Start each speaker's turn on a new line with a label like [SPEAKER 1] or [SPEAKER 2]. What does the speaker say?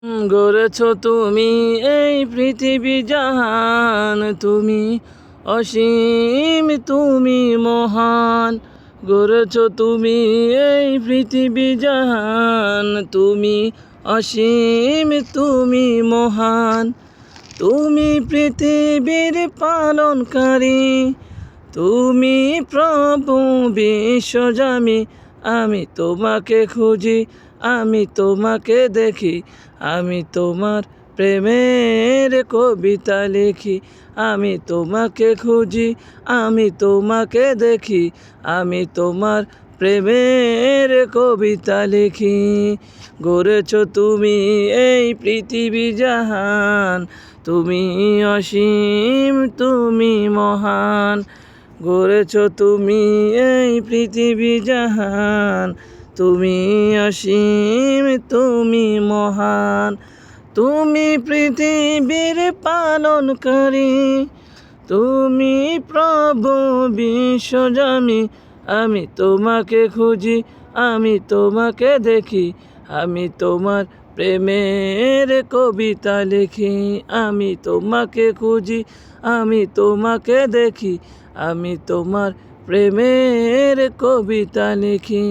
[SPEAKER 1] গড়েছ তুমি এই পৃথিবী জাহান, তুমি অসীম, তুমি মহান। গড়েছ তুমি এই পৃথিবী জাহান, তুমি অসীম, তুমি মহান। তুমি পৃথিবীর পালনকারী, তুমি প্রভু বিশ্বজামি। আমি তোমাকে খুঁজি, আমি তোমাকে দেখি, আমি তোমার প্রেমের কবিতা লিখি। আমি তোমাকে খুঁজি, আমি তোমাকে দেখি, আমি তোমার প্রেমের কবিতা লিখি। গড়েছ তুমি এই পৃথিবী জাহান, তুমি অসীম, তুমি মহান। গড়েছ তুমি এই পৃথিবী জাহান, তুমি অসীম, তুমি মহান। তুমি পৃথিবীর পালনকারী, তুমি প্রভু বিশ্বজামি। আমি তোমাকে খুঁজি, আমি তোমাকে দেখি, আমি তোমার প্রেমের কবিতা লিখি। আমি তোমাকে খুঁজি, আমি তোমাকে দেখি, আমি তোমার প্রেমের কবিতা লিখি।